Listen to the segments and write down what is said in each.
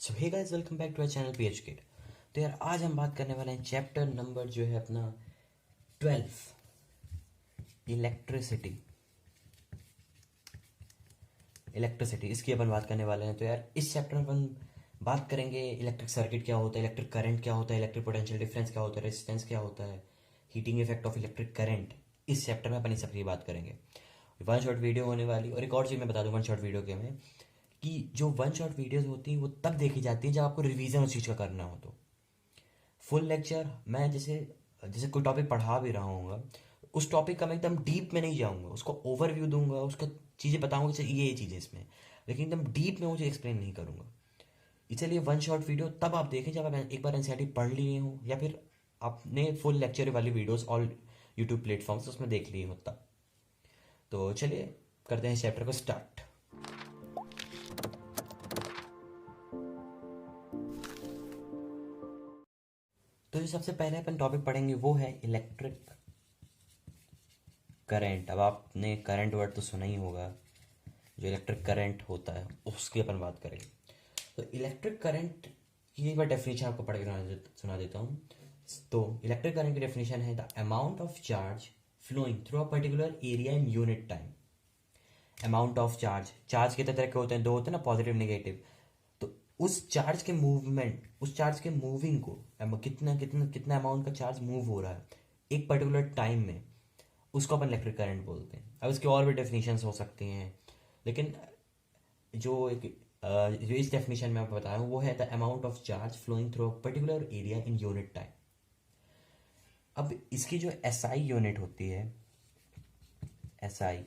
So hey guys, welcome back to our channel PH Kid. तो यार आज हम बात करने वाले हैं चैप्टर नंबर जो है अपना 12, इलेक्ट्रिसिटी। इसकी अपन बात करने वाले हैं। तो यार इस चैप्टर में अपन बात करेंगे इलेक्ट्रिक सर्किट क्या होता है, इलेक्ट्रिक करंट क्या होता है, इलेक्ट्रिक पोटेंशियल डिफरेंस क्या होता है, रेजिस्टेंस क्या होता है, heating effect of electric current. इस चैप्टर में अपन इस सबकी बात करेंगे। वन शॉट वीडियो होने वाली। और एक और चीज़ मैं बता दूं वन शॉट वीडियो के में कि जो वन शॉट वीडियोस होती हैं वो तब देखी जाती हैं जब आपको रिवीजन उस चीज़ का करना हो। तो फुल लेक्चर मैं जैसे जैसे कोई टॉपिक पढ़ा भी रहा हूँ, उस टॉपिक का मैं एकदम डीप में नहीं जाऊँगा, उसको ओवरव्यू दूंगा, उसका चीज़ें बताऊँगा कि ये चीज़ें इसमें, लेकिन एकदम डीप में मुझे एक्सप्लेन नहीं करूँगा। इसलिए वन शॉट वीडियो तब आप देखें जब आप एक बार एनसीईआरटी पढ़ लिए हो, या फिर आपने फुल लेक्चर वाली वीडियोस ऑल यूट्यूब प्लेटफॉर्म्स उसमें देख लिए हो तब। तो चलिए करते हैं इस चैप्टर को स्टार्ट। तो जो सबसे पहले अपन टॉपिक पढ़ेंगे वो है इलेक्ट्रिक करंट। अब आपने करंट वर्ड तो सुना ही होगा। जो इलेक्ट्रिक करंट होता है उसकी अपन बात करेंगे। तो इलेक्ट्रिक करंट की एक बार डेफिनेशन आपको पढ़ के सुना देता हूँ। तो इलेक्ट्रिक करंट की डेफिनेशन है the amount of charge flowing through a particular area in unit time. Amount of charge, charge कितने तरह के होते हैं? दो होते हैं ना, पॉजिटिव नेगेटिव। तो उस चार्ज के मूवमेंट, उस चार्ज के मूविंग को, कितना कितना कितना अमाउंट का चार्ज मूव हो रहा है एक पर्टिकुलर टाइम में, उसको अपन इलेक्ट्रिक करंट बोलते हैं। अब इसकी और भी डेफिनेशंस हो सकती हैं, लेकिन जो एक जो इस डेफिनेशन में आपको बताया हूँ वो है the amount of charge flowing through a particular area in unit time. अब इसकी जो एसआई यूनिट होती है, एसआई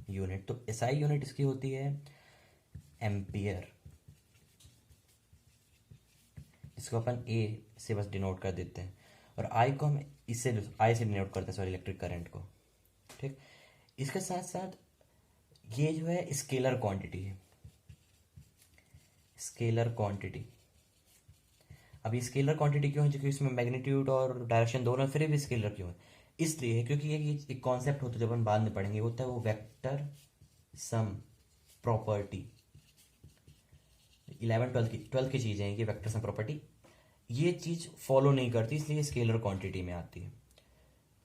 यूनिट, तो एसआई यूनिट इसकी होती है एम्पियर। इसको अपन ए से बस डिनोट कर देते हैं, और आई को हम इससे आई से डिनोट करते हैं, सॉरी, इलेक्ट्रिक करंट को। ठीक। इसके साथ साथ ये जो है स्केलर क्वांटिटी है, स्केलर क्वांटिटी। अब ये स्केलर क्वांटिटी क्यों है? क्योंकि इसमें मैग्नीट्यूड और डायरेक्शन दोनों, फिर भी स्केलर क्यों है? इसलिए है क्योंकि ये एक कॉन्सेप्ट होता है जब हम बाद में पढ़ेंगे, होता है वो वेक्टर सम प्रॉपर्टी। 11 12 की चीज़ें हैं कि वेक्टर सम प्रॉपर्टी ये चीज़ फॉलो नहीं करती, इसलिए स्केलर क्वांटिटी में आती है।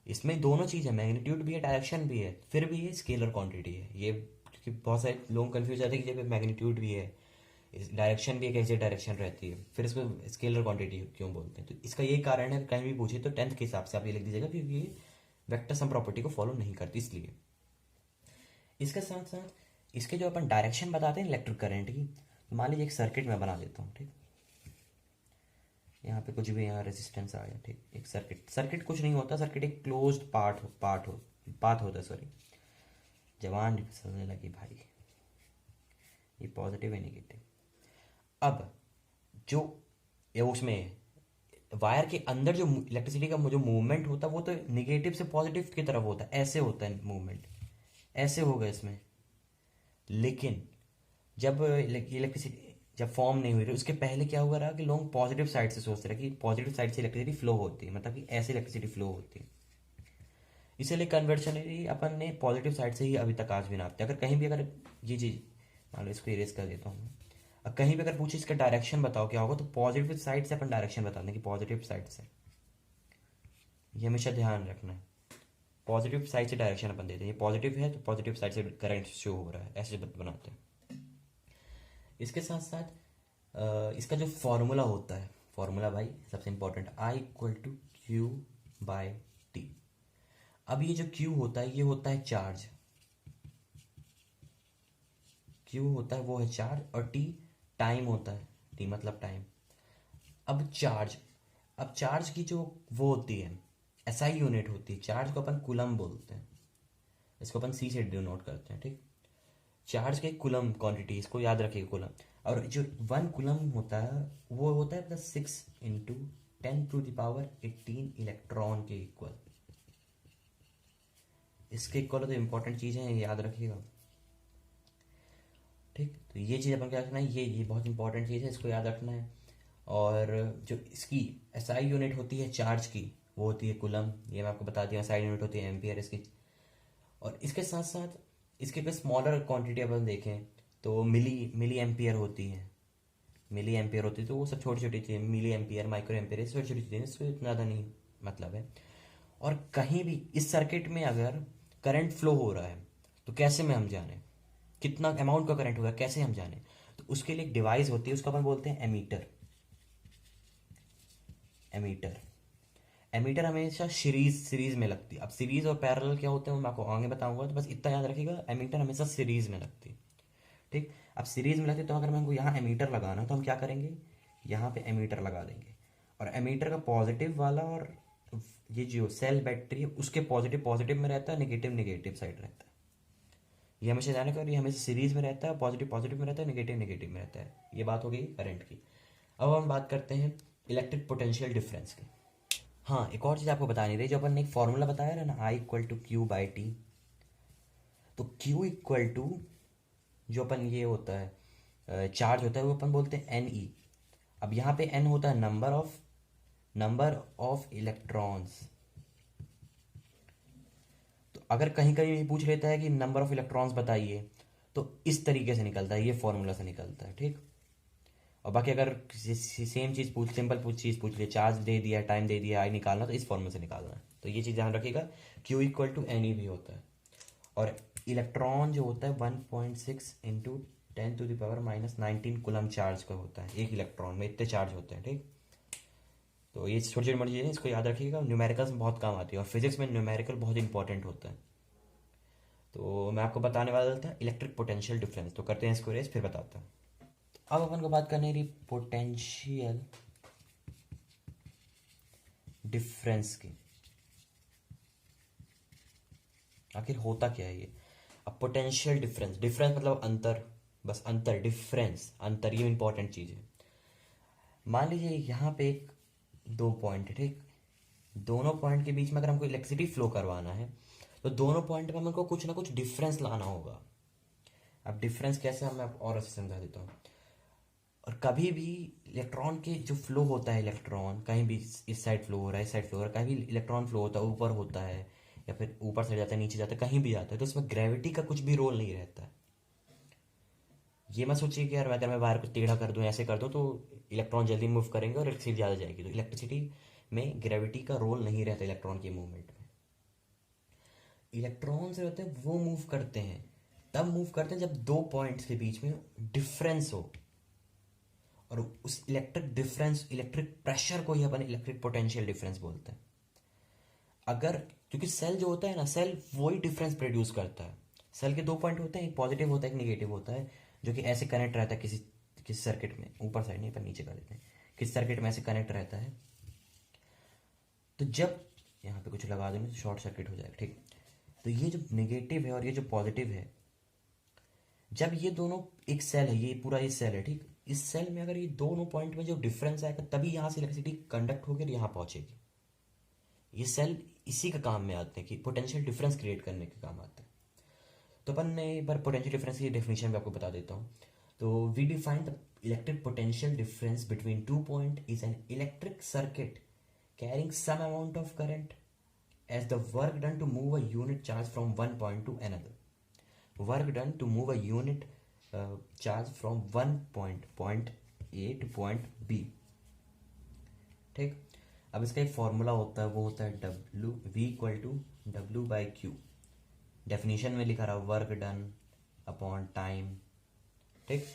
इसमें दोनों चीज़ है, मैग्नीट्यूड भी है, डायरेक्शन भी है, फिर भी ये स्केलर क्वांटिटी है। ये क्योंकि बहुत सारे लोग कंफ्यूज जाते हैं कि जब मैग्नीट्यूड भी है, डायरेक्शन भी एक ऐसी डायरेक्शन रहती है, फिर इसको स्केलर क्वांटिटी क्यों बोलते हैं? तो इसका ये कारण है, कहीं भी पूछे तो 10th के हिसाब से आप ये लिख दीजिएगा क्योंकि ये वेक्टर सम प्रॉपर्टी को फॉलो नहीं करती, इसलिए। इसके साथ साथ इसके जो अपन डायरेक्शन बताते हैं इलेक्ट्रिक करंट की, तो मान लीजिए एक सर्किट में बना देता हूँ। ठीक, यहाँ पे कुछ भी, यहाँ रेजिस्टेंस आ गया। ठीक, एक सर्किट कुछ नहीं होता, सर्किट एक क्लोज्ड पाथ होता है, सॉरी, जवान समझने लगी भाई, ये पॉजिटिव है नेगेटिव। अब जो ये उसमें वायर के अंदर जो इलेक्ट्रिसिटी का जो मूवमेंट होता है वो तो निगेटिव से पॉजिटिव की तरफ होता है, ऐसे होता है मूवमेंट, ऐसे होगा इसमें। लेकिन जब इलेक्ट्रिसिटी जब फॉर्म नहीं हुई थी उसके पहले क्या हुआ रहा कि लोग पॉजिटिव साइड से सोचते रहे कि पॉजिटिव साइड से इलेक्ट्रिसिटी फ्लो होती है, मतलब कि ऐसे इलेक्ट्रिसिटी फ्लो होती है। इसीलिए कन्वर्शनली अपन ने पॉजिटिव साइड से ही अभी तक आज भी नापते हैं। अगर कहीं भी अगर ये चीज़, मान लो इसको इरेज कर देता हूँ, अब कहीं भी अगर पूछे इसका डायरेक्शन बताओ क्या होगा, तो पॉजिटिव साइड से अपन डायरेक्शन बता दें कि पॉजिटिव साइड से। ये हमेशा ध्यान रखना है, पॉजिटिव साइड से डायरेक्शन अपन देते हैं। ये पॉजिटिव है तो पॉजिटिव साइड से करंट शो हो रहा है, ऐसे बनाते हैं। इसके साथ साथ इसका जो फॉर्मूला होता है, फॉर्मूला भाई सबसे important, I equal to Q by T. अब ये जो क्यू होता है ये होता है चार्ज, क्यू होता है वो है चार्ज, और टी टाइम होता है, टी मतलब टाइम। अब चार्ज की जो वो होती है एसआई यूनिट होती है, चार्ज को अपन कूलम बोलते हैं, इसको अपन सी से डिनोट करते हैं। ठीक, चार्ज के कूलम क्वांटिटी, इसको याद रखिए कूलम। और जो 1 कूलम होता है वो होता है प्लस 6 × 10⁻18 इलेक्ट्रॉन के इक्वल। इसके इक्वल तो इंपॉर्टेंट चीज़ें हैं, याद रखिएगा। ठीक, तो ये चीज़ अपन क्या रखना है, ये बहुत इंपॉर्टेंट चीज़ है, इसको याद रखना है। और जो इसकी एसआई यूनिट होती है चार्ज की, वो होती है कूलम, ये मैं आपको बता दिया। एसआई यूनिट होती है एम्पियर इसकी। और इसके साथ साथ इसके पे स्मॉलर क्वांटिटी अपन देखें तो मिली मिली एम्पियर होती है, मिली एम्पियर होती तो वो सब छोटी छोटी चीज़ें, मिली एम्पियर, माइक्रो एम्पियर, छोटी छोटी चीज़ें, इससे इतना ज़्यादा नहीं मतलब है। और कहीं भी इस सर्किट में अगर करंट फ्लो हो रहा है तो कैसे में हम जाने कितना अमाउंट का करंट होगा, कैसे हम जाने? तो उसके लिए एक डिवाइस होती है, उसको अपन बोलते हैं एमीटर। एमीटर एमीटर हमेशा सीरीज में लगती है। अब सीरीज और पैरेलल क्या होते हैं वो मैं आपको आगे बताऊंगा, तो बस इतना याद रखिएगा, एमीटर हमेशा सीरीज में लगती है। ठीक, अब सीरीज में लगती है तो अगर मैं हमको यहाँ एमीटर लगाना है तो हम क्या करेंगे, यहाँ पे एमीटर लगा देंगे, और एमीटर का पॉजिटिव वाला और ये जो सेल बैटरी है उसके पॉजिटिव पॉजिटिव में रहता है, नेगेटिव नेगेटिव साइड रहता है। ये हमेशा जाने का, और ये हमेशा सीरीज में रहता है, पॉजिटिव पॉजिटिव में रहता है, नेगेटिव नेगेटिव में रहता है। ये बात हो गई करंट की। अब हम बात करते हैं इलेक्ट्रिक पोटेंशियल डिफरेंस की। हाँ, एक और चीज़ आपको बतानी रही, जो अपन ने एक फॉर्मूला बताया था ना, I equal to Q by T. तो क्यू इक्वल टू जो अपन ये होता है चार्ज होता है वो अपन बोलते हैं एन ई। अब यहाँ पे एन होता है नंबर ऑफ इलेक्ट्रॉन्स। तो अगर कहीं कहीं भी पूछ लेता है कि नंबर ऑफ इलेक्ट्रॉन्स बताइए, तो इस तरीके से निकलता है, ये फॉर्मूला से निकलता है। ठीक, और बाकी अगर सेम चीज़ पूछ सिंपल चीज़ पूछ ले, चार्ज दे दिया, टाइम दे दिया, आई निकालना, तो इस फॉर्मूले से निकालना है। तो ये चीज़ ध्यान रखिएगा, Q equal to N E भी होता है। और इलेक्ट्रॉन जो होता है 1.6 इंटू 10⁻⁻19 कूलम चार्ज का होता है, एक इलेक्ट्रॉन में इतने चार्ज होते हैं। ठीक, तो ये छोटी छोटी मोटी चीज़ें, इसको याद रखिएगा, न्यूमेरिकल्स में बहुत काम आती है, और फिजिक्स में न्यूमेरिकल बहुत इंपॉर्टेंट होता है। तो मैं आपको बताने वाला था इलेक्ट्रिक पोटेंशियल डिफरेंस, तो करते हैं इसको रेस, फिर बताता हूँ। अब अपन को बात करनी रही पोटेंशियल डिफरेंस की, आखिर होता क्या है ये। अब पोटेंशियल डिफरेंस, डिफरेंस मतलब अंतर, बस अंतर, डिफरेंस अंतर, ये इंपॉर्टेंट चीज़ है। मान लीजिए यहाँ पे एक दो पॉइंट है, ठीक, दोनों पॉइंट के बीच में अगर हमको इलेक्ट्रिसिटी फ्लो करवाना है तो दोनों पॉइंट पे हमको कुछ ना कुछ डिफरेंस लाना होगा। अब डिफरेंस कैसे, मैं आपको और अच्छे से समझा देता हूँ। और कभी भी इलेक्ट्रॉन के जो फ्लो होता है, इलेक्ट्रॉन कहीं भी इस साइड फ्लो हो रहा है, इस साइड फ्लो हो रहा है, कहीं भी इलेक्ट्रॉन फ्लो होता है, ऊपर होता है या फिर ऊपर साइड जाता है, नीचे जाता है, कहीं भी जाता है, तो उसमें ग्रेविटी का कुछ भी रोल नहीं रहता है। ये मत सोचिए कि यार अगर मैं वायर को टेढ़ा कर दूं, ऐसे कर दूं तो इलेक्ट्रॉन जल्दी मूव करेंगे और इलेक्ट्रिसिटी ज़्यादा जाएगी। तो इलेक्ट्रिसिटी में ग्रेविटी का रोल नहीं रहता इलेक्ट्रॉन के मूवमेंट में। इलेक्ट्रॉन से होते हैं वो मूव करते हैं, तब मूव करते हैं जब दो पॉइंट्स के बीच में डिफरेंस हो, और उस इलेक्ट्रिक डिफरेंस, इलेक्ट्रिक प्रेशर को ही अपन इलेक्ट्रिक पोटेंशियल डिफरेंस बोलते हैं। अगर, क्योंकि सेल जो होता है ना, सेल वही डिफरेंस प्रोड्यूस करता है। सेल के दो पॉइंट होते हैं, एक पॉजिटिव होता है, एक नेगेटिव होता है, जो कि ऐसे कनेक्ट रहता है किसी किसी सर्किट में, ऊपर साइड नहीं पर नीचे कर देते हैं, किस सर्किट में ऐसे कनेक्ट रहता है। तो जब यहाँ पे कुछ लगा देंगे तो शॉर्ट सर्किट हो जाएगा। ठीक, तो ये जो नेगेटिव है और ये जो पॉजिटिव है, जब ये दोनों, एक सेल है, ये पूरा ये सेल है, ठीक, इस सेल में अगर ये दोनों पॉइंट में जो डिफरेंस आएगा तभी यहाँ से इलेक्ट्रिसिटी कंडक्ट होकर यहाँ पहुंचेगी। ये सेल इसी का काम में आते हैं कि पोटेंशियल डिफरेंस क्रिएट करने के काम आते हैं। तो अपन ने एक बार पोटेंशियल डिफरेंस की डेफिनेशन भी आपको बता देता हूँ। तो we define the electric potential difference between two point is an electric circuit carrying some amount of current as the work done to move a unit charge from one point to another. Work done to move a unit charge from one point A to point B. ठीक, अब इसका एक formula होता है, वो होता है W V equal to W by Q. Definition में लिखा रहा वर्क डन अपॉन टाइम। ठीक,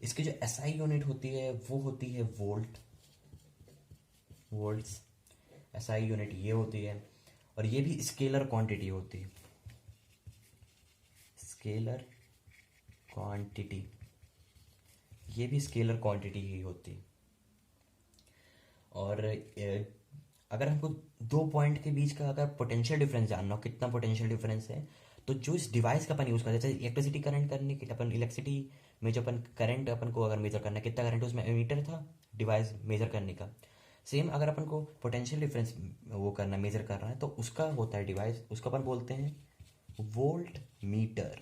इसकी जो SI यूनिट होती है वो होती है वोल्ट, वोल्ट्स। SI यूनिट ये होती है, और ये भी स्केलर क्वांटिटी होती है, स्केलर क्वांटिटी, ये भी स्केलर क्वांटिटी ही होती है। और अगर हमको दो पॉइंट के बीच का अगर पोटेंशियल डिफरेंस जानना हो, कितना पोटेंशियल डिफरेंस है, तो जो इस डिवाइस का अपन यूज़ करते हैं, जैसे इलेक्ट्रिसिटी करंट करने के अपन इलेक्ट्रिसिटी में जो अपन करंट अपन को अगर मेजर करना है, कितना करंट उसमें एमीटर था डिवाइस मेजर करने का, सेम अगर अपन को पोटेंशियल डिफरेंस वो करना, मेजर करना है, तो उसका होता है डिवाइस, उसको अपन बोलते हैं वोल्ट मीटर।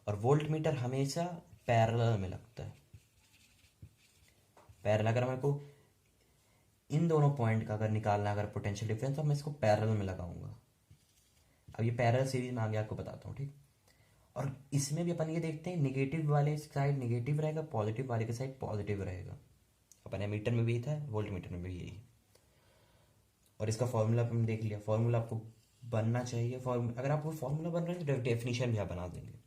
और वोल्ट मीटर हमेशा पैरेलल में लगता है। पैरेलल, अगर मेरे को इन दोनों पॉइंट का अगर निकालना है अगर पोटेंशियल डिफरेंस, तो मैं इसको पैरेलल में लगाऊंगा। अब ये पैरेलल सीरीज में आगे आपको बताता हूँ। ठीक, और इसमें भी अपन ये देखते हैं निगेटिव वाले साइड निगेटिव रहेगा, पॉजिटिव वाले के साइड पॉजिटिव रहेगा। अपन एमीटर में भी था, वोल्ट मीटर में भी यही। और इसका फॉर्मूला अपन देख लिया, फॉर्मूला आपको बनना चाहिए। अगर आपको फॉर्मूला बन रहा है तो डेफिनेशन भी आप बना देंगे,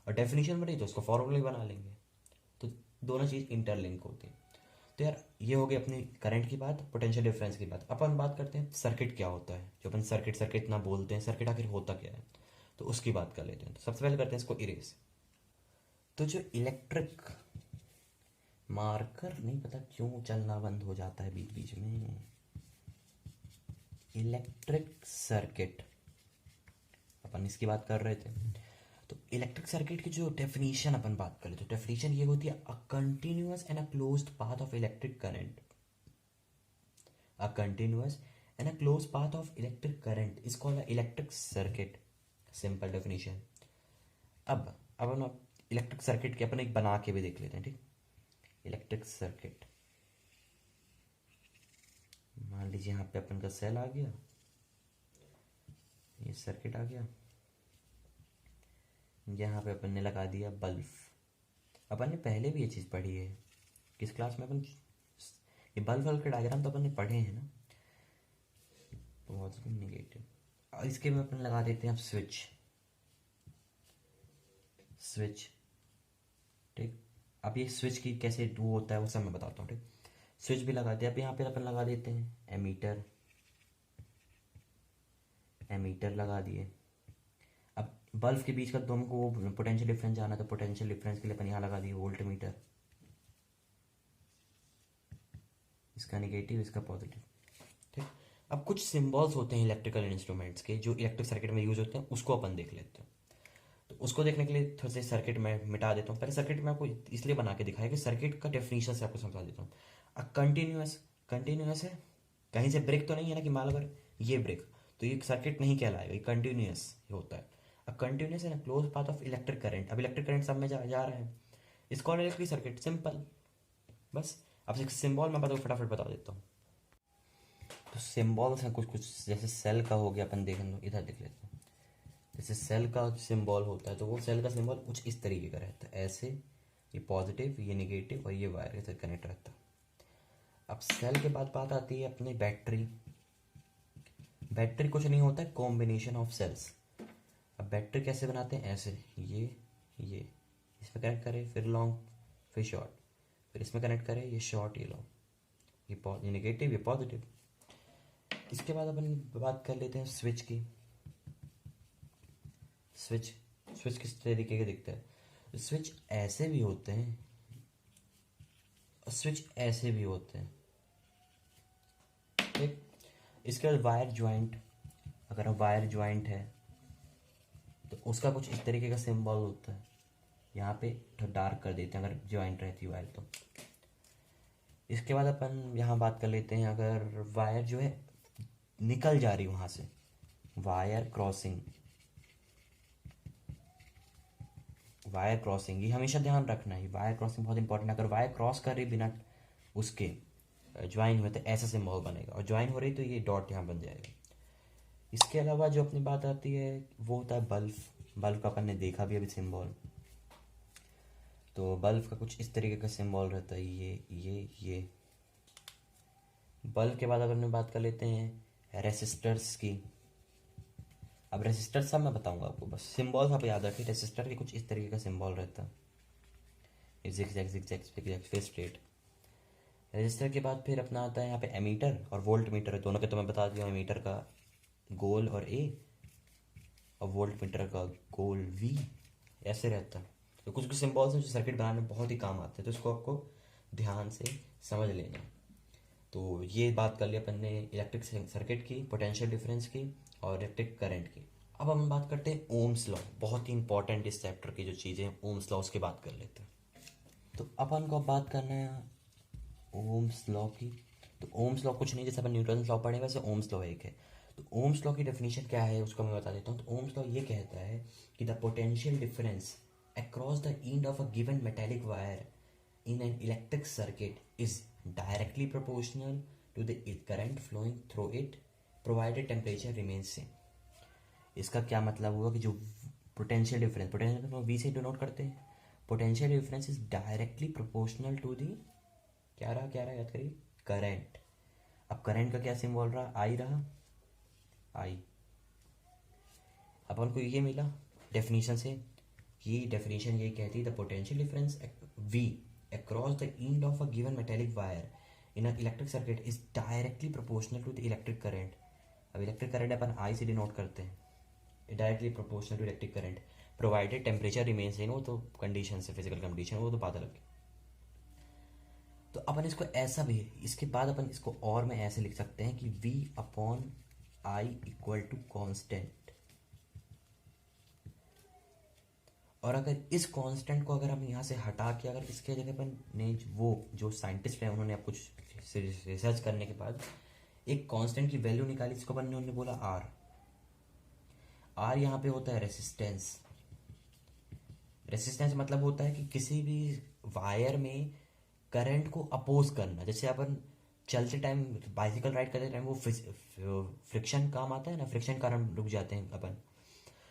और डेफिनेशन बनी तो उसका फॉर्मूला ही बना लेंगे। तो दोनों चीज़ इंटरलिंक होती है। तो यार ये हो गई अपनी करंट की बात, पोटेंशियल डिफरेंस की बात। अपन बात करते हैं सर्किट क्या होता है, जो अपन सर्किट सर्किट ना बोलते हैं, सर्किट आखिर होता क्या है, तो उसकी बात कर लेते हैं। तो सबसे पहले करते हैं इसको इरेज। तो जो इलेक्ट्रिक मार्कर, नहीं पता क्यों चलना बंद हो जाता है बीच बीच में, इलेक्ट्रिक सर्किट अपन इसकी बात कर रहे थे। तो इलेक्ट्रिक सर्किट की जो डेफिनेशन अपन बात करें तो डेफिनेशन ये होती है, a continuous and a closed path of electric current, a continuous and a closed path of electric current is called a electric circuit. Simple definition. अब अपन इलेक्ट्रिक सर्किट के अपन एक बना के भी देख लेते हैं, ठीक। इलेक्ट्रिक सर्किट, मान लीजिए यहाँ पे अपन का सेल आ गया, ये सर्किट आ गया, यहाँ पे अपन ने लगा दिया बल्ब। अपन ने पहले भी ये चीज़ पढ़ी है, किस क्लास में अपन ये बल्ब के डायग्राम तो अपन ने पढ़े हैं ना, पॉजिटिव नेगेटिव। और इसके में अपन लगा देते हैं अब स्विच, स्विच, ठीक। अब ये स्विच की कैसे वो होता है वो सब मैं बताता हूँ, ठीक। स्विच भी लगा दिया। अब यहाँ पे अपन लगा देते हैं एमीटर, एमीटर लगा दिए। अब बल्ब के बीच का तो हमको वो पोटेंशियल डिफरेंस जाना, तो पोटेंशियल डिफरेंस के लिए अपन यहाँ लगा दिए वोल्ट मीटर, इसका नेगेटिव इसका पॉजिटिव, ठीक। अब कुछ सिंबल्स होते हैं इलेक्ट्रिकल इंस्ट्रूमेंट्स के जो इलेक्ट्रिक सर्किट में यूज होते हैं, उसको अपन देख लेते हैं। तो उसको देखने के लिए थोड़े से सर्किट में मिटा देता हूँ। पहले सर्किट में आपको इसलिए बना के दिखाया कि सर्किट का डेफिनेशन से आपको समझा देता हूँ। कंटिन्यूअस, कंटिन्यूअस है, कहीं से ब्रेक तो नहीं है ना, कि मान लो अगर ये ब्रेक तो ये सर्किट नहीं कहलाएगा, ये कंटिन्यूअस होता है। अब कंटिन्यूअस है ना close path of electric current, अब इलेक्ट्रिक करंट सब में जा रहा है, इसको इलेक्ट्रिक सर्किट, सिंपल। बस अब एक सिंबल मैं आपको फटाफट बता देता हूँ। तो सिंबल्स हैं कुछ कुछ, जैसे सेल का हो गया, अपन देखें इधर देख लेते हैं। जैसे सेल का सिंबल होता है तो वो सेल का सिंबल कुछ इस तरीके का रहता है, ऐसे, ये पॉजिटिव ये नेगेटिव और ये वायर से कनेक्ट रहता है। अब सेल के बाद बात आती है अपनी बैटरी। बैटरी कुछ नहीं होता है, कॉम्बिनेशन ऑफ सेल्स। अब बैटरी कैसे बनाते हैं, ऐसे, ये इसमें कनेक्ट करें, फिर लॉन्ग, फिर शॉर्ट, फिर इसमें कनेक्ट करें, ये शॉर्ट ये लॉन्ग, ये नेगेटिव ये पॉजिटिव। इसके बाद अपन बात कर लेते हैं स्विच की। स्विच, स्विच किस तरीके के दिखता है, स्विच ऐसे भी होते हैं और स्विच ऐसे भी होते हैं, ठीक। इसके बाद वायर ज्वाइंट, अगर वायर ज्वाइंट है तो उसका कुछ इस तरीके का सिंबल होता है, यहाँ पे तो डार्क कर देते हैं अगर ज्वाइंट रहती है वायर तो। इसके बाद अपन यहाँ बात कर लेते हैं, अगर वायर जो है निकल जा रही वहाँ से, वायर क्रॉसिंग, वायर क्रॉसिंग ये हमेशा ध्यान रखना है, वायर क्रॉसिंग बहुत इंपॉर्टेंट है। अगर वायर क्रॉस कर रही बिना उसके ज्वाइन हुए तो ऐसा सिंबल बनेगा, और ज्वाइन हो रही तो ये डॉट यहाँ बन जाएगा। इसके अलावा जो अपनी बात आती है वो होता है बल्ब। बल्ब का अपन ने देखा भी अभी सिंबल, तो बल्ब का कुछ इस तरीके का सिंबल रहता है, ये। बल्ब के बाद अपन बात कर लेते हैं रेसिस्टर्स की। अब रेसिस्टर सब मैं बताऊंगा आपको, बस सिंबल्स आप याद रखिए। रेसिस्टर के कुछ इस तरीके का सिंबल रहता है, जिगजैग जिगजैग जिगजैग फिर स्ट्रेट। रजिस्टर के बाद फिर अपना आता है यहाँ पे एमीटर और वोल्ट मीटर, दोनों के तो मैं बता दिया, एमीटर का गोल और ए, और वोल्ट मीटर का गोल वी, ऐसे रहता है। तो कुछ कुछ सिंबल्स हैं जो सर्किट बनाने में बहुत ही काम आते हैं, तो इसको आपको ध्यान से समझ लेना है। तो ये बात कर ली अपन ने इलेक्ट्रिक सर्किट की, पोटेंशियल डिफरेंस की और इलेक्ट्रिक करंट की। अब हम बात करते हैं ओम्स लॉ, बहुत ही इंपॉर्टेंट इस चैप्टर की जो चीज़ें हैं ओम्स लॉ, उसकी बात कर लेते हैं। तो अपन को अब बात करना है ओम्स लॉ की। तो ओम्स लॉ कुछ नहीं, जैसे अपन न्यूटन लॉ पढ़े वैसे ओम्स लॉ एक है। तो ओम्स लॉ की डेफिनेशन क्या है उसको मैं बता देता हूँ। तो ओम्स लॉ ये कहता है कि the potential difference across the end of a given metallic wire in an electric circuit is directly proportional to the current flowing through it provided temperature remains same। इसका क्या मतलब हुआ कि जो पोटेंशियल डिफरेंस हम वी से denote करते हैं। Potential difference is directly proportional to the, क्या रहा याद करिए, करंट। अब करंट का क्या सिंबल रहा, आई रहा, आई। अपन को ये मिला डेफिनेशन से, ये डेफिनेशन ये कहती है the potential difference V across the end of a given metallic wire in a electric circuit is directly proportional to the electric current. अब इलेक्ट्रिक करंट अपन आई से डिनोट करते हैं, directly proportional to electric current provided temperature remain same, वो तो condition से, physical condition, वो तो बात अलग है। तो अपन इसको ऐसा भी, इसके बाद अपन इसको और में ऐसे लिख सकते हैं कि V upon I equal to constant. और अगर इस कांस्टेंट को अगर हम यहाँ से हटा के अगर इसके जगह पर ने वो जो साइंटिस्ट हैं उन्होंने अब कुछ रिसर्च करने के बाद एक कांस्टेंट की वैल्यू निकाली, इसको अपन ने उन्होंने बोला आर। आर यहाँ पे होता है रेसिस्टेंस। रेसिस्टेंस मतलब होता है कि किसी भी वायर में करंट को अपोज करना। जैसे अपन चलते टाइम, बाइसिकल राइड करते टाइम वो फ्रिक्शन काम आता है ना, फ्रिक्शन कारण रुक जाते हैं अपन।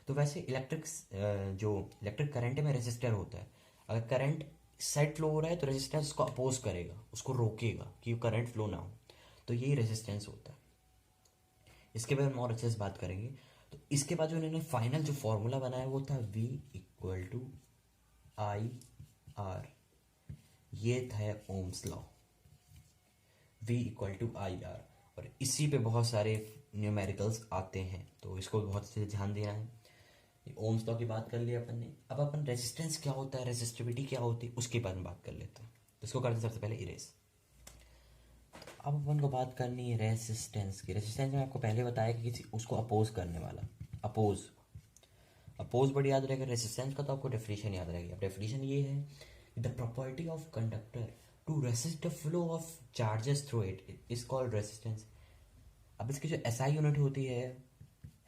तो वैसे इलेक्ट्रिक करंट में रेजिस्टर होता है। अगर करंट साइड फ्लो हो रहा है तो रेजिस्टेंस उसको अपोज करेगा, उसको रोकेगा कि करंट फ्लो ना हो। तो यही रेजिस्टेंस होता है। इसके बाद हम और अच्छे से बात करेंगे। तो इसके बाद जो इन्होंने फाइनल जो फॉर्मूला बनाया वो था V equal to I R. ये था Ohm's law, V equal to I R. और इसी पे बहुत सारे न्यूमेरिकल्स आते हैं, तो इसको बहुत से ध्यान देना है। ओम्स लॉ की बात कर लिया अपन ने। अब अपन रेजिस्टेंस क्या होता है, रेजिस्टिविटी क्या होती है, उसके बारे में बात कर लेते हैं। तो इसको करते हैं सबसे पहले इरेज। अब अपन को बात करनी है रेजिस्टेंस की। रेजिस्टेंस में आपको पहले बताया कि किसी उसको अपोज करने वाला, अपोज बड़ी याद रहेगा। रेजिस्टेंस का तो आपको डेफिनेशन याद रहेगी। अब डेफिनेशन ये है, the property of conductor to resist the flow of charges through it is called resistance. अब इसकी जो एसआई यूनिट होती है,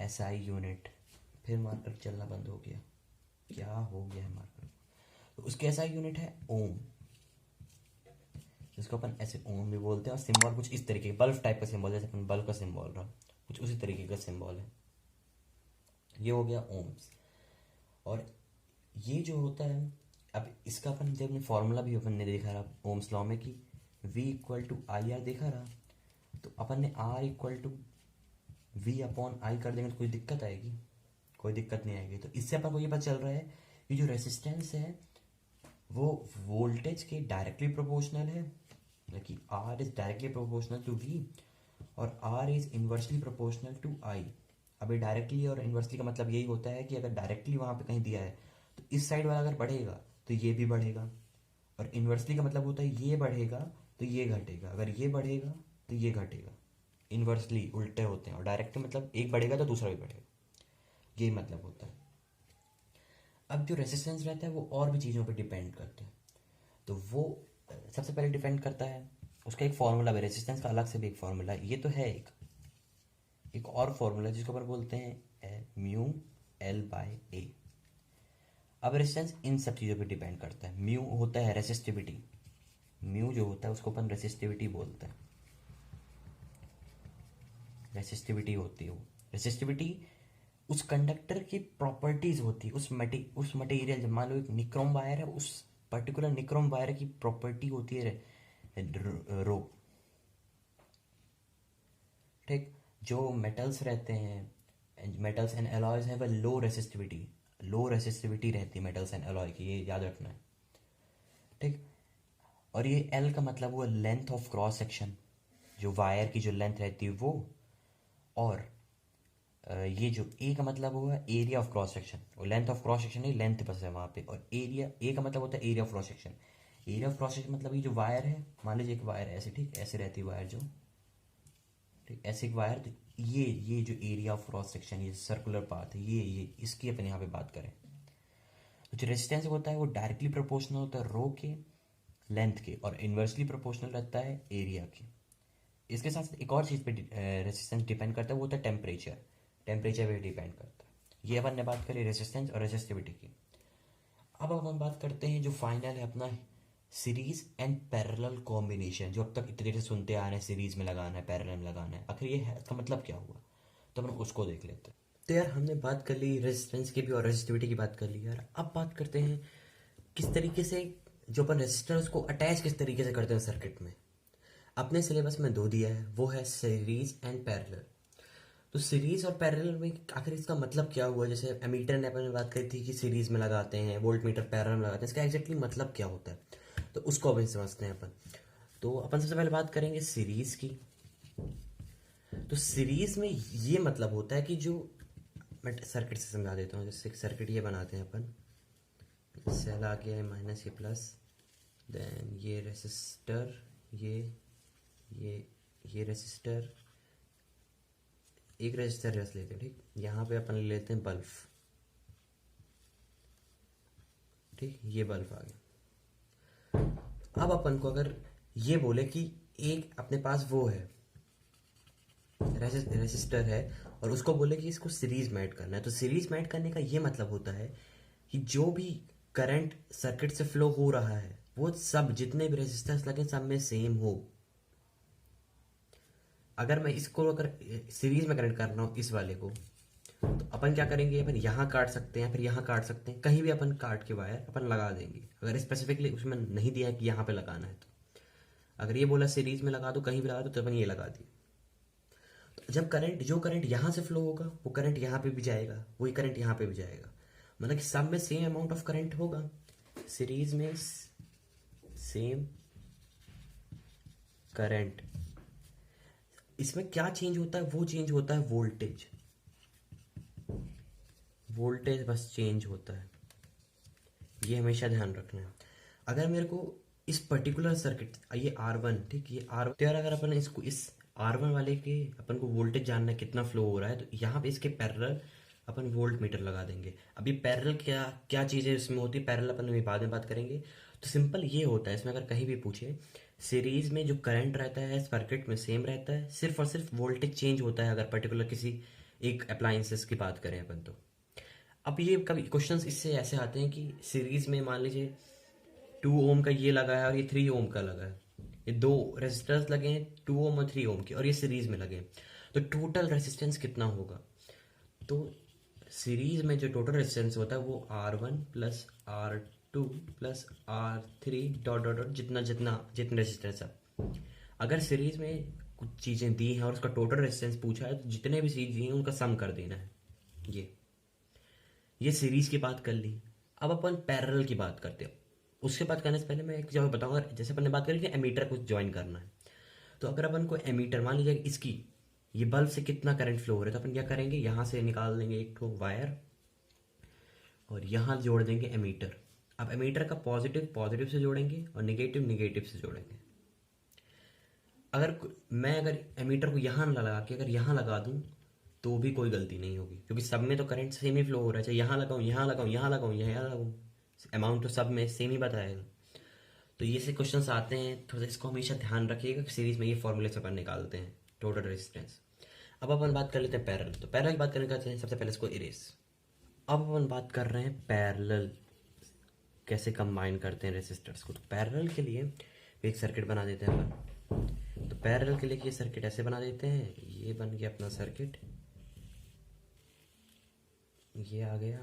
एसआई यूनिट, फिर मार्कर चलना बंद हो गया, क्या हो गया है मार्कर। तो उसकी एसआई यूनिट है ओम, जिसको अपन ऐसे ओम भी बोलते हैं। और सिंबल कुछ इस तरीके, बल्ब टाइप का सिंबल, जैसे अपन बल्ब का सिंबल रहा, कुछ उसी तरीके का सिंबल है। ये हो गया ओम्स। और ये जो होता है, अब इसका अपन जब फॉर्मूला भी अपन ने देखा रहा ओम्स लॉ में कि V equal to I R देखा रहा, तो अपन ने R equal to V upon I कर देंगे तो कोई दिक्कत आएगी? कोई दिक्कत नहीं आएगी। तो इससे अपन को ये पता चल रहा है कि जो रेसिस्टेंस है वो वोल्टेज के डायरेक्टली प्रोपोर्शनल है, कि R is directly proportional to V और R is inversely proportional to I। अब ये डायरेक्टली और इन्वर्सली का मतलब यही होता है कि अगर डायरेक्टली वहाँ पे कहीं दिया है तो इस साइड वाला अगर बढ़ेगा तो ये भी बढ़ेगा, और इन्वर्सली का मतलब होता है ये बढ़ेगा तो ये घटेगा, अगर ये बढ़ेगा तो ये घटेगा। इन्वर्सली उल्टे होते हैं, और डायरेक्टली मतलब एक बढ़ेगा तो दूसरा भी बढ़ेगा, यही मतलब होता है। अब जो रेसिस्टेंस रहता है वो और भी चीज़ों पे डिपेंड करता है। तो वो सबसे पहले डिपेंड करता है, उसका एक फॉर्मूला भी, रेसिस्टेंस का अलग से भी एक फॉर्मूला, ये तो है एक और फॉर्मूला जिसको अपन बोलते हैं म्यू एल बाय ए। अब रेसिस्टेंस इन सब चीज़ों पे डिपेंड करता है। म्यू होता है रेसिस्टिविटी, म्यू जो होता है उसको अपन रेसिस्टिविटी बोलते हैं, रेसिस्टिविटी होती है वो। रेसिस्टिविटी उस कंडक्टर की प्रॉपर्टीज होती है, उस मटेरियल, जब मान लो एक निक्रोम वायर है, उस पर्टिकुलर निक्रोम वायर की प्रॉपर्टी होती है रो। ठीक, जो मेटल्स रहते हैं, मेटल्स एंड एलॉयज है, वह लो रेसिस्टिविटी रहती है मेटल्स एंड एलॉय की, ये याद रखना है। ठीक, और ये एल का मतलब हुआ लेंथ ऑफ क्रॉस सेक्शन, जो वायर की जो लेंथ रहती है वो। और ये जो ए का मतलब हुआ एरिया ऑफ क्रॉस सेक्शन, और लेंथ ऑफ क्रॉस सेक्शन नहीं, लेंथ बस है वहाँ पे। और एरिया, ए का मतलब होता है area of cross section. Area of cross section मतलब ये जो वायर है, मान लीजिए एक वायर है ऐसे, ठीक, ऐसे रहती है वायर जो, ठीक, ऐसे एक वायर, तो ये जो एरिया ऑफ क्रॉस सेक्शन, ये सर्कुलर पाथ है, ये इसकी अपन यहाँ पे बात करें। तो जो रेजिस्टेंस होता है वो डायरेक्टली प्रोपोर्शनल होता है रो के लेंथ के, और इन्वर्सली प्रोपोर्शनल रहता है एरिया के। इसके साथ एक और चीज़ पे रेजिस्टेंस डिपेंड करता है, वो होता है टेम्परेचर पे डिपेंड करता है। ये अपन ने बात करी रेजिस्टेंस और रेजिस्टिविटी की। अब अपन बात करते हैं जो फाइनल है अपना, सीरीज एंड पैरेलल कॉम्बिनेशन, जो अब तक इतनी देर से सुनते आ रहे हैं, सीरीज में लगाना है, पैरेलल में लगाना है, आखिर ये है इसका मतलब क्या हुआ, तो अपन उसको देख लेते हैं। तो यार हमने बात कर ली रेजिस्टेंस की भी और रेजिस्टिविटी की बात कर ली यार। अब बात करते हैं किस तरीके से जो अपन रेजिस्टर उसको अटैच किस तरीके से करते हैं सर्किट में। अपने सिलेबस में दो दिया है, वो है सीरीज एंड पैरेलल। तो सीरीज और पैरेलल में आखिर इसका मतलब क्या हुआ? जैसे एमीटर ने अपन ने बात करी थी कि सीरीज में लगाते हैं, वोल्ट मीटर पैरेलल में लगाते हैं, इसका एग्जैक्टली मतलब क्या होता है तो उसको अपन समझते हैं अपन। तो अपन सबसे पहले बात करेंगे सीरीज की। तो सीरीज में ये मतलब होता है कि जो, मैं सर्किट से समझा देता हूँ। जैसे सर्किट ये बनाते हैं अपन, सेल आ गया है माइनस ये प्लस, देन ये रेसिस्टर, ये ये रेसिस्टर, एक रेजिस्टर रस लेते हैं, ठीक। यहाँ पे अपन ले लेते हैं बल्ब, ठीक, ये बल्ब आ गया। अब अपन को अगर ये बोले कि एक अपने पास वो है रेसिस्टर है और उसको बोले कि इसको सीरीज में ऐड करना है, तो सीरीज में ऐड करने का ये मतलब होता है कि जो भी करंट सर्किट से फ्लो हो रहा है वो सब जितने भी रेजिस्टेंस लगे सब में सेम हो। अगर मैं इसको अगर सीरीज में कनेक्ट कर रहा हूँ इस वाले को, तो अपन क्या करेंगे, अपन यहाँ काट सकते हैं, फिर यहाँ काट सकते हैं, कहीं भी अपन काट के वायर अपन लगा देंगे। अगर स्पेसिफिकली उसमें नहीं दिया है कि यहाँ पे लगाना है, तो अगर ये बोला सीरीज में लगा दो, कहीं भी लगा दो, तो अपन ये लगा दिए। तो जब करंट, जो करंट यहाँ से फ्लो होगा वो करंट यहाँ पे भी जाएगा, वही करंट यहाँ पे भी जाएगा, मतलब कि सब में सेम अमाउंट ऑफ करंट होगा। सीरीज में सेम करंट। इसमें क्या चेंज होता है? वो चेंज होता है वोल्टेज, वोल्टेज बस चेंज होता है, ये हमेशा ध्यान रखना है। अगर मेरे को इस पर्टिकुलर सर्किट, ये R1, ठीक, ये R1, तो यार अगर अपन इसको इस R1 वाले के अपन को वोल्टेज जानना है कितना फ्लो हो रहा है, तो यहाँ पे इसके पैरेलल अपन वोल्ट मीटर लगा देंगे। अभी पैरेलल क्या क्या चीज़ें इसमें होती है, पैरेलल अपन बाद में बात करेंगे। तो सिंपल ये होता है इसमें, अगर कहीं भी पूछे, सीरीज में जो करंट रहता है सर्किट में सेम रहता है, सिर्फ और सिर्फ वोल्टेज चेंज होता है अगर पर्टिकुलर किसी एक अप्लायंसेस की बात करें अपन तो। अब ये कभी क्वेश्चंस इससे ऐसे आते हैं कि सीरीज में मान लीजिए 2 ओम का ये लगा है और ये 3 ओम का लगा है, ये दो रेजिस्टेंस लगे हैं 2 ओम और 3 ओम के, और ये सीरीज में लगे हैं, तो टोटल रेजिस्टेंस कितना होगा? तो सीरीज में जो टोटल रेजिस्टेंस होता है वो R1 plus R2 plus R3 dot dot dot, जितना जितना जितना रेजिस्टेंस है। अगर सीरीज में कुछ चीज़ें दी हैं और उसका टोटल रेजिस्टेंस पूछा है, तो जितने भी सीरीज दी हैं उनका सम कर देना है। ये सीरीज की बात कर ली। अब अपन पैरेलल की बात करते हैं। उसके बात करने से पहले मैं एक जगह बताऊंगा, जैसे अपन ने बात करी कि एमीटर को ज्वाइन करना है, तो अगर अपन को एमीटर मान लीजिए इसकी, ये बल्ब से कितना करंट फ्लो हो रहा है, तो अपन क्या करेंगे, यहाँ से निकाल देंगे एक ठो वायर और यहाँ जोड़ देंगे एमीटर। अब एमीटर का पॉजिटिव पॉजिटिव से जोड़ेंगे और निगेटिव निगेटिव से जोड़ेंगे। अगर एमीटर को यहाँ ना लगा के अगर यहाँ लगा दूँ तो भी कोई गलती नहीं होगी, क्योंकि सब में तो करंट सेम ही फ्लो हो रहा है, चाहे यहाँ लगाऊँ यहाँ लगाऊँ यहाँ लगाऊँ यहाँ लगाऊँ, अमाउंट तो सब में सेम ही बताएगा। तो ये से क्वेश्चंस आते हैं, थोड़ा सा इसको हमेशा ध्यान रखिएगा कि सीरीज में ये फॉर्मूले से अपन निकालते हैं टोटल रेजिस्टेंस। अब अपन बात कर लेते हैं पैरेलल। तो पैरेलल की बात करने का चाहिए, सबसे पहले इसको इरेज। अब अपन बात कर रहे हैं पैरेलल कैसे कंबाइन करते हैं रेसिस्टर्स को। तो पैरेलल के लिए एक सर्किट बना देते हैं अपन। तो पैरेलल के लिए ये सर्किट ऐसे बना देते हैं, ये बन गया अपना सर्किट, ये आ गया,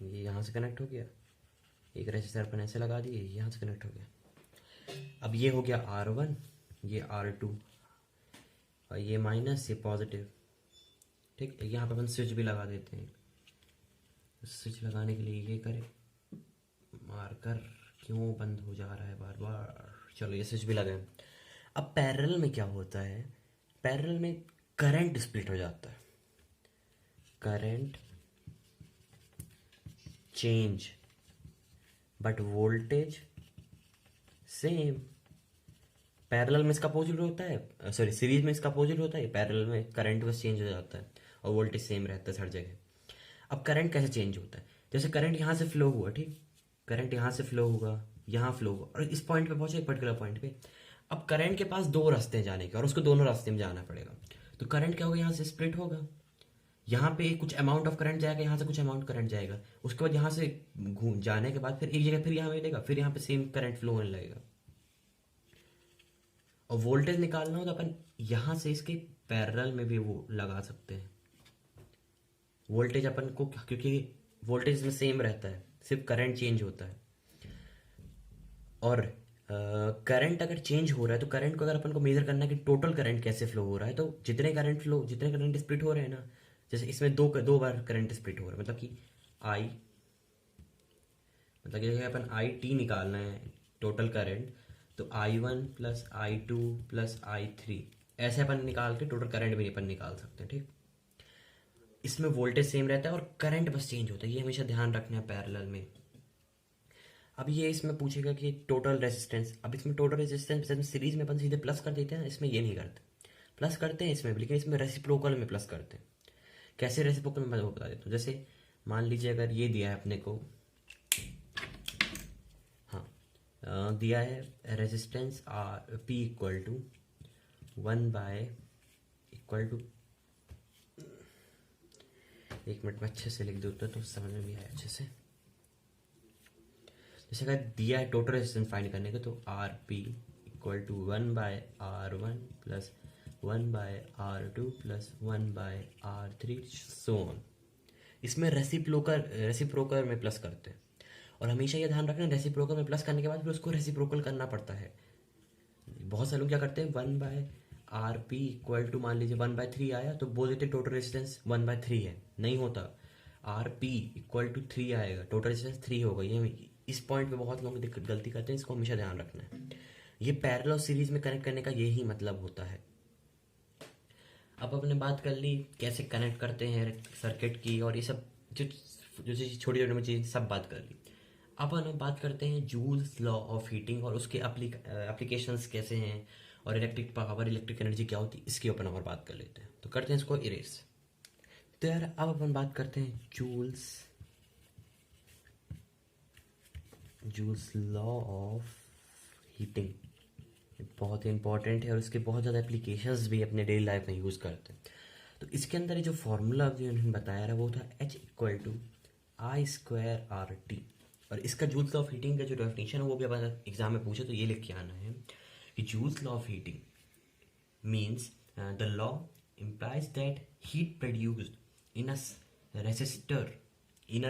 ये यहाँ से कनेक्ट हो गया, एक रेजिस्टर अपन ऐसे लगा दिए, यहाँ से कनेक्ट हो गया। अब ये हो गया R1, ये R2, और ये माइनस, ये पॉजिटिव, ठीक। यहाँ पे अपन स्विच भी लगा देते हैं। स्विच लगाने के लिए ये करें, मार्कर क्यों बंद हो जा रहा है बार बार, चलो ये स्विच भी लगाएं। अब पैरेलल में क्या होता है, पैरेलल में करंट स्प्लिट हो जाता है, current change but voltage same. Parallel में इसका अपोजिट होता है, सॉरी सीरीज में इसका अपोजिट होता है, पैरेलल में करंट बस चेंज हो जाता है और वोल्टेज सेम रहता है हर जगह। अब करंट कैसे चेंज होता है, जैसे करंट यहाँ से फ्लो हुआ, ठीक, करंट यहाँ से फ्लो होगा, यहाँ फ्लो होगा और इस पॉइंट पे पहुंचे, एक पर्टिकुलर पॉइंट पे। अब करंट के पास दो रास्ते हैं जाने के और उसको दोनों रास्ते में जाना पड़ेगा, तो करंट क्या होगा, यहाँ से स्प्लिट होगा, यहाँ पे कुछ अमाउंट ऑफ करंट जाएगा, यहाँ से कुछ अमाउंट करंट जाएगा, उसके बाद यहाँ से घूम जाने के बाद फिर एक जगह फिर यहाँ मिलेगा, फिर यहाँ पे सेम करंट फ्लो होने लगेगा। और वोल्टेज निकालना हो तो अपन यहाँ से इसके पैरेलल में भी वो लगा सकते हैं। वोल्टेज अपन को, क्योंकि वोल्टेज में सेम रहता है, सिर्फ करंट चेंज होता है। और करंट अगर चेंज हो रहा है तो करंट को अगर अपन को मेजर करना है कि टोटल करंट कैसे फ्लो हो रहा है, तो जितने करंट स्प्लिट हो रहे हैं ना, जैसे इसमें दो बार करंट स्प्लिट हो रहा है, मतलब कि आई, मतलब कि अपन आई टी निकालना है टोटल करंट, तो I1 plus I2 plus I3 ऐसे अपन निकाल के टोटल करंट भी अपन निकाल सकते हैं। ठीक, इसमें वोल्टेज सेम रहता है और करंट बस चेंज होता है, ये हमेशा ध्यान रखना है पैरेलल में। अब ये इसमें पूछेगा कि टोटल रेजिस्टेंस, अब इसमें टोटल रेजिस्टेंस सीरीज में अपन सीधे प्लस कर देते हैं, इसमें ये नहीं करते, प्लस करते हैं इसमें भी, लेकिन इसमें रेसिप्रोकल में प्लस करते हैं। कैसे रेसिप्रोकल में मैं वो बता देता हूँ। जैसे मान लीजिए अगर ये दिया है अपने को, हाँ दिया है resistance R P equal to 1 equal to, एक मिनट में अच्छे से लिख दूँ तो समझ में भी आए अच्छे से। जैसे अगर दिया है टोटल रेजिस्टेंस फाइंड करने का, तो R P equal to 1/R1 plus 1/R2 plus 1/R3 so on. इसमें रेसिप्रोकल में प्लस करते हैं, और हमेशा ये ध्यान रखना रेसिप्रोकल में प्लस करने के बाद फिर उसको रेसिप्रोकल करना पड़ता है। बहुत सारे लोग क्या करते हैं, 1/RP इक्वल टू मान लीजिए 1/3 आया तो बोल देते टोटल रेजिस्टेंस 1/3 है, नहीं होता। RP इक्वल टू 3 आएगा, टोटल रेजिस्टेंस 3 होगा। ये इस पॉइंट पे बहुत लोग गलती करते हैं, इसको हमेशा ध्यान रखना है। ये पैरेलल और सीरीज में कनेक्ट करने का यही मतलब होता है। अब अपने बात कर ली कैसे कनेक्ट करते हैं सर्किट की, और ये सब जो छोटी छोटी चीज़ सब बात कर ली। अब हम बात करते हैं जूल्स लॉ ऑफ हीटिंग और उसके एप्लीकेशंस कैसे हैं, और इलेक्ट्रिक पावर, इलेक्ट्रिक एनर्जी क्या होती है, इसके ऊपर और बात कर लेते हैं। तो करते हैं इसको इरेज। तो यार अब अपन बात करते हैं जूल्स लॉ ऑफ हीटिंग। बहुत ही इंपॉर्टेंट है और इसके बहुत ज़्यादा एप्लीकेशंस भी अपने डेली लाइफ में यूज़ करते हैं। तो इसके अंदर ये जो फॉर्मूला जो उन्होंने बताया रहा वो था H=I²RT। और इसका जूल्स लॉ ऑफ हीटिंग का जो डेफिनेशन है वो भी अपन एग्जाम में पूछे तो ये लिख के आना है कि joules law of heating means the law implies that heat produced in a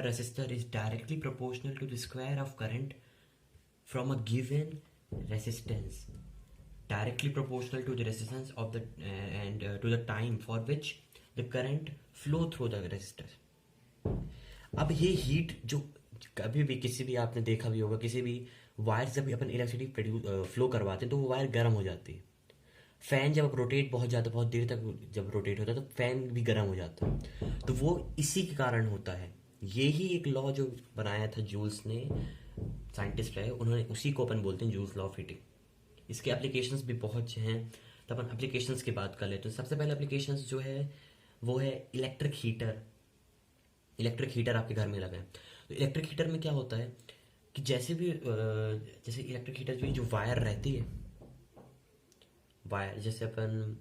resistor is directly proportional to the square of current from a given resistance, directly proportional to the resistance of the and to the time for which the current flow through the resistor। अब ये heat जो कभी भी किसी भी आपने देखा भी होगा, किसी भी वायर जब भी अपन इलेक्ट्रिसिटी फ्लो करवाते हैं तो वो वायर गर्म हो जाती है। फैन जब रोटेट बहुत देर तक जब रोटेट होता है तो फैन भी गर्म हो जाता है। तो वो इसी के कारण होता है। ये ही एक लॉ जो बनाया था जूल्स ने, साइंटिस्ट रहे उन्होंने, उसी को अपन बोलते हैं जूल्स लॉ ऑफ हीटिंग। इसके एप्लीकेशंस भी बहुत हैं, तो अपन एप्लीकेशंस की बात कर लेते हैं। तो सबसे पहले एप्लीकेशंस जो है वो है इलेक्ट्रिक हीटर आपके घर में लगा है। तो इलेक्ट्रिक हीटर में क्या होता है कि जैसे इलेक्ट्रिक हीटर जो वायर रहती है, वायर जैसे अपन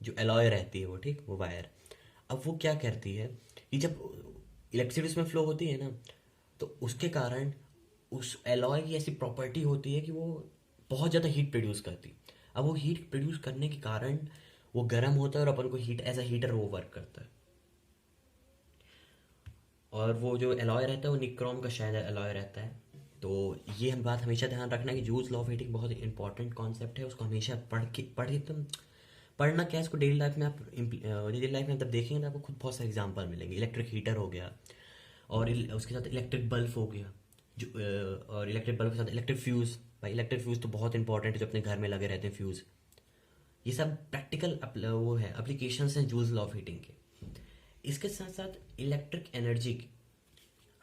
जो एलॉय रहती है वो, ठीक, वो वायर, अब वो क्या करती है कि जब इलेक्ट्रिसिटी उसमें फ्लो होती है ना, तो उसके कारण उस एलॉय की ऐसी प्रॉपर्टी होती है कि वो बहुत ज़्यादा हीट प्रोड्यूस करती है। अब वो हीट प्रोड्यूस करने के कारण वो गर्म होता है और अपन को हीट एज अ हीटर वो वर्क करता है। और वो जो एलॉय रहता है वो निक्रोम का शायद एलॉय रहता है। तो ये हम बात हमेशा ध्यान रखना है कि जूल्स लॉ ऑफ हीटिंग बहुत इंपॉर्टेंट कॉन्सेप्ट है, उसको हमेशा पढ़ना क्या है, इसको डेली लाइफ में जब देखेंगे तो आपको खुद बहुत सारे एग्जाम्पल मिलेंगे। इलेक्ट्रिक हीटर हो गया, और उसके साथ इलेक्ट्रिक बल्ब हो गया, जो और इलेक्ट्रिक बल्ब के साथ इलेक्ट्रिक फ्यूज़। भाई इलेक्ट्रिक फ्यूज़ तो बहुत इंपॉर्टेंट है, जो अपने घर में लगे रहते हैं फ्यूज़। ये सब प्रैक्टिकल वो है, एप्लीकेशंस हैं जूल्स लॉ ऑफ हीटिंग के। इसके साथ साथ इलेक्ट्रिक एनर्जी।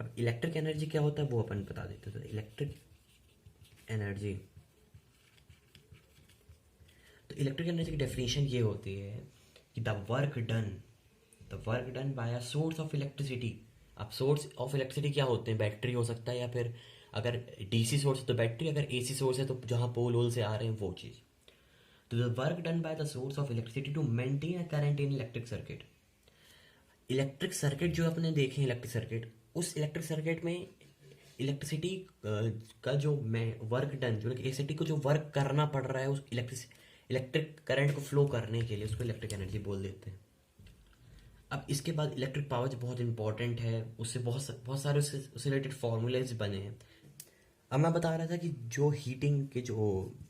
अब इलेक्ट्रिक एनर्जी क्या होता है वो अपन बता देते हैं। तो इलेक्ट्रिक एनर्जी की डेफिनेशन ये होती है कि the work done bye a source of electricity. अब सोर्स ऑफ इलेक्ट्रिसिटी क्या होते हैं, बैटरी हो सकता है, या फिर अगर डीसी सोर्स है तो बैटरी, अगर एसी सोर्स है तो जहाँ पोल होल से आ रहे हैं वो चीज़। तो the work done by the source of electricity to maintain a current in electric circuit. Electric circuit जो अपने देखे इलेक्ट्रिक सर्किट, उस इलेक्ट्रिक सर्किट में इलेक्ट्रिसिटी का जो वर्क डन, जो इलेक्ट्रिसिटी को जो वर्क करना पड़ रहा है उस इलेक्ट्रिक करंट को फ्लो करने के लिए उसको इलेक्ट्रिक एनर्जी बोल देते हैं। अब इसके बाद इलेक्ट्रिक पावर जो बहुत इंपॉर्टेंट है, उससे बहुत सारे उससे रिलेटेड फॉर्मूलेज बने हैं। अब मैं बता रहा था कि जो हीटिंग के जो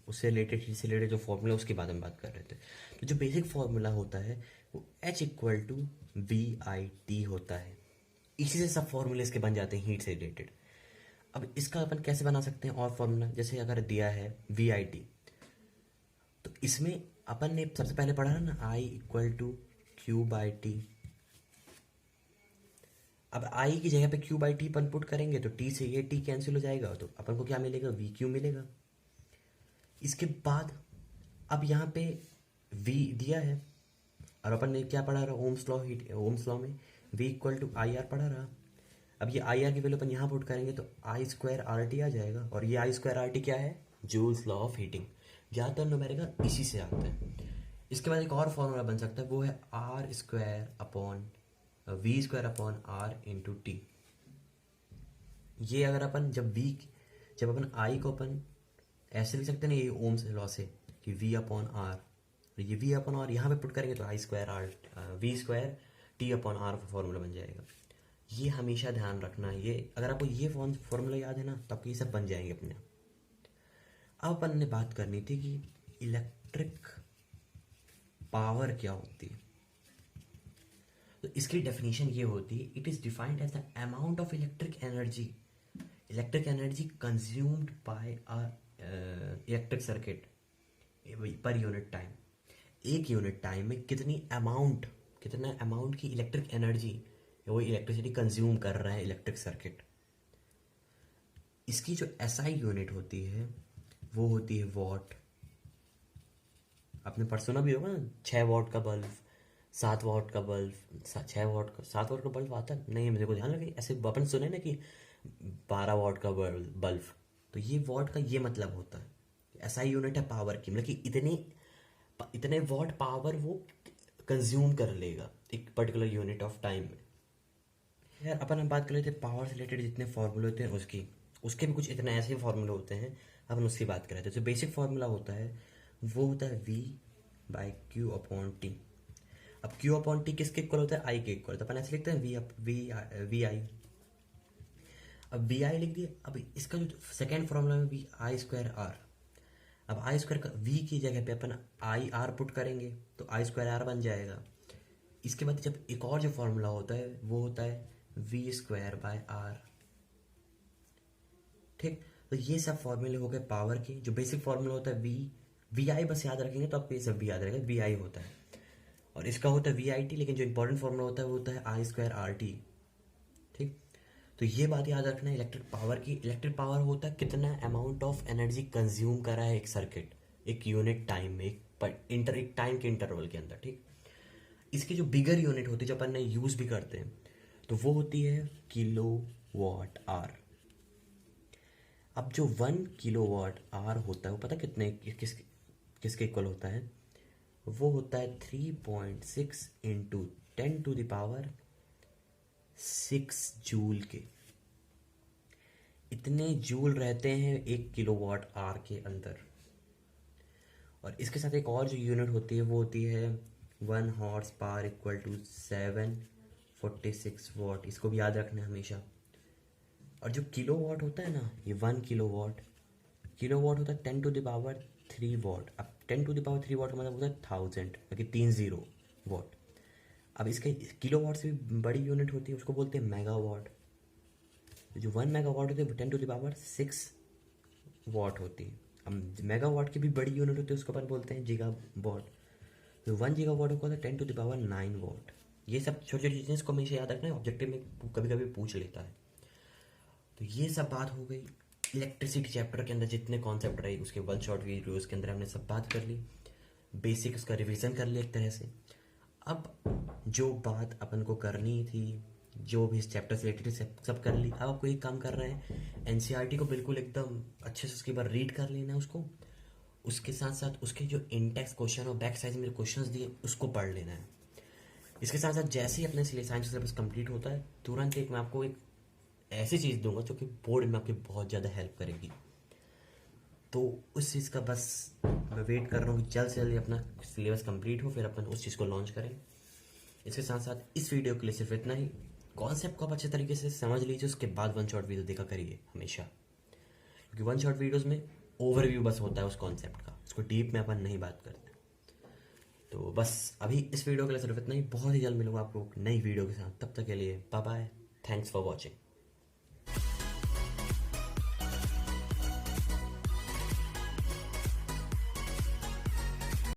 उससे रिलेटेड जो फॉर्मूला उसके बारे में बात कर रहे थे। तो जो बेसिक फॉर्मूला होता है वो H=VIT होता है। इसी से सब फॉर्मूले इसके बन जाते हैं हीट से रिलेटेड। अब इसका अपन कैसे बना सकते हैं और फॉर्मूला, जैसे अगर दिया है VIT, तो इसमें अपन ने सबसे पहले पढ़ा है ना I=Q/T। अब आई की जगह पे Q/T अपन पुट करेंगे तो T से ये T कैंसिल हो जाएगा, तो अपन को क्या मिलेगा, VQ मिलेगा। इसके बाद अब यहाँ पे V दिया है और अपन ने क्या पढ़ा रहा, ओम्स लॉ में V=IR पढ़ा रहा। अब ये IR की वैल्यू अपन यहाँ पुट करेंगे तो I²RT आ जाएगा, और ये I²RT क्या है, जूल्स लॉ ऑफ हीटिंग। ज़्यादातर न्यूमेरिकल इसी से आता है। इसके बाद एक और फॉर्मूला बन सकता है, वो है V²/R/T। ये अगर अपन जब अपन आई को अपन ऐसे लिख सकते हैं ना, ये ओम्स लॉ से कि V/R, ये V/R यहाँ पे पुट करेंगे तो V²T/R फॉर्मूला बन जाएगा। ये हमेशा ध्यान रखना, ये अगर आपको ये फॉर्मूला याद है ना तो आपको ये सब बन जाएंगे अपने आप। अब अपन ने बात करनी थी कि इलेक्ट्रिक पावर क्या होती है। तो इसकी डेफिनेशन ये होती है, it is defined as the amount of electric energy consumed by a electric circuit per unit time. एक यूनिट टाइम में कितना अमाउंट की इलेक्ट्रिक एनर्जी वो इलेक्ट्रिसिटी कंज्यूम कर रहा है इलेक्ट्रिक सर्किट। इसकी जो SI यूनिट होती है वो होती है वॉट। आपने पर सुना भी होगा ना, 6 वॉट का बल्ब, 7 वॉट का बल्ब, 7 वॉट का बल्ब आता है नहीं, मेरे को ध्यान लगे ऐसे अपन सुने ना कि 12 वॉट का बल्ब। तो ये वॉट का ये मतलब होता है, SI यूनिट है पावर की, मतलब कि इतने वॉट पावर वो कंज्यूम कर लेगा एक पर्टिकुलर यूनिट ऑफ टाइम में। यार अपन बात कर लेते हैं पावर से रिलेटेड जितने फॉर्मूले होते हैं उसके भी कुछ इतने ऐसे फॉर्मूले होते हैं, अपन उसकी बात कर रहे थे। जो बेसिक फॉर्मूला होता है वो होता है V/Q/T। अब Q/T किसके इक्वल होता है, I के इक्वल। तो अपन ऐसे लिखते हैं VI। अब VI लिख दिया। अब इसका जो सेकेंड फॉर्मूला है I²R। अब I² V की जगह पे अपन IR पुट करेंगे तो I²R बन जाएगा। इसके बाद जब एक और जो फॉर्मूला होता है वो होता है V²/R। ठीक, तो ये सब फॉर्मूले हो गए पावर के। जो बेसिक फॉर्मूला होता है VI बस याद रखेंगे तो आपको ये सब भी याद रहेगा, VI होता है। और इसका होता है VIT, लेकिन जो इंपॉर्टेंट फॉर्मूला होता है वो होता है I²RT। ठीक, तो ये बात याद रखना है इलेक्ट्रिक पावर की। इलेक्ट्रिक पावर होता है कितना अमाउंट ऑफ एनर्जी कंज्यूम करा है एक सर्किट एक यूनिट टाइम में, एक टाइम के इंटरवल के अंदर। ठीक, इसकी जो बिगर यूनिट होती है जो अपन ने यूज भी करते हैं तो वो होती है kWh। अब जो 1 kWh होता है वो पता किसके इक्वल होता है, वो होता है 3.6 × 10⁶ जूल के। इतने जूल रहते हैं 1 kWh के अंदर। और इसके साथ एक और जो यूनिट होती है वो होती है 1 HP = 746 वाट। इसको भी याद रखना है हमेशा। और जो किलोवाट होता है ना, ये 1 किलोवाट होता है 10⁻³ वाट। अब 10⁻³ वाट का मतलब होता है 1000, बाकी 30 वाट। अब इसके किलोवाट से भी बड़ी यूनिट होती है, उसको बोलते हैं मेगावाट। जो 1 मेगावाट होती है वो 10⁶ वाट होती है। अब मेगावाट की भी बड़ी यूनिट होती है, उसको अपन बोलते हैं गीगावाट। तो 1 गीगावाट को होता है 10⁹ वाट। ये सब छोटी छोटी चीज़ें को हमेशा याद रखना है, ऑब्जेक्टिव में कभी कभी पूछ लेता है। तो ये सब बात हो गई इलेक्ट्रिसिटी चैप्टर के अंदर जितने कॉन्सेप्ट रहे, उसके 1 शॉट वीडियोज़ के अंदर हमने सब बात कर ली, बेसिक उसका रिवीजन कर लिया एक तरह से। अब जो बात अपन को करनी थी, जो भी इस चैप्टर से रिलेटेड सब कर ली। अब आपको एक काम कर रहे हैं, NCERT को बिल्कुल एकदम अच्छे से उसके बाद रीड कर लेना है उसको। उसके साथ साथ उसके जो इंटेक्स क्वेश्चन और बैक साइज में क्वेश्चंस दिए उसको पढ़ लेना है। इसके साथ साथ जैसे ही अपने साइंस सिलेबस कंप्लीट होता है तुरंत मैं आपको एक ऐसी चीज़ दूंगा जो कि बोर्ड में आपकी बहुत ज़्यादा हेल्प करेगी। तो उस चीज़ का बस मैं वेट कर रहा हूँ कि जल्द से जल्द अपना सिलेबस कंप्लीट हो, फिर अपन उस चीज़ को लॉन्च करें। इसके साथ साथ इस वीडियो के लिए सिर्फ इतना ही। कॉन्सेप्ट को आप अच्छे तरीके से समझ लीजिए, उसके बाद वन शॉट वीडियो देखा करिए हमेशा, क्योंकि वन शॉट वीडियोस में ओवरव्यू बस होता है उस कॉन्सेप्ट का, उसको डीप में अपन नहीं बात करते। तो बस अभी इस वीडियो के लिए सिर्फ इतना ही। बहुत ही जल्द मिलूंगा आपको नई वीडियो के साथ, तब तक के लिए bye bye. Thanks for watching.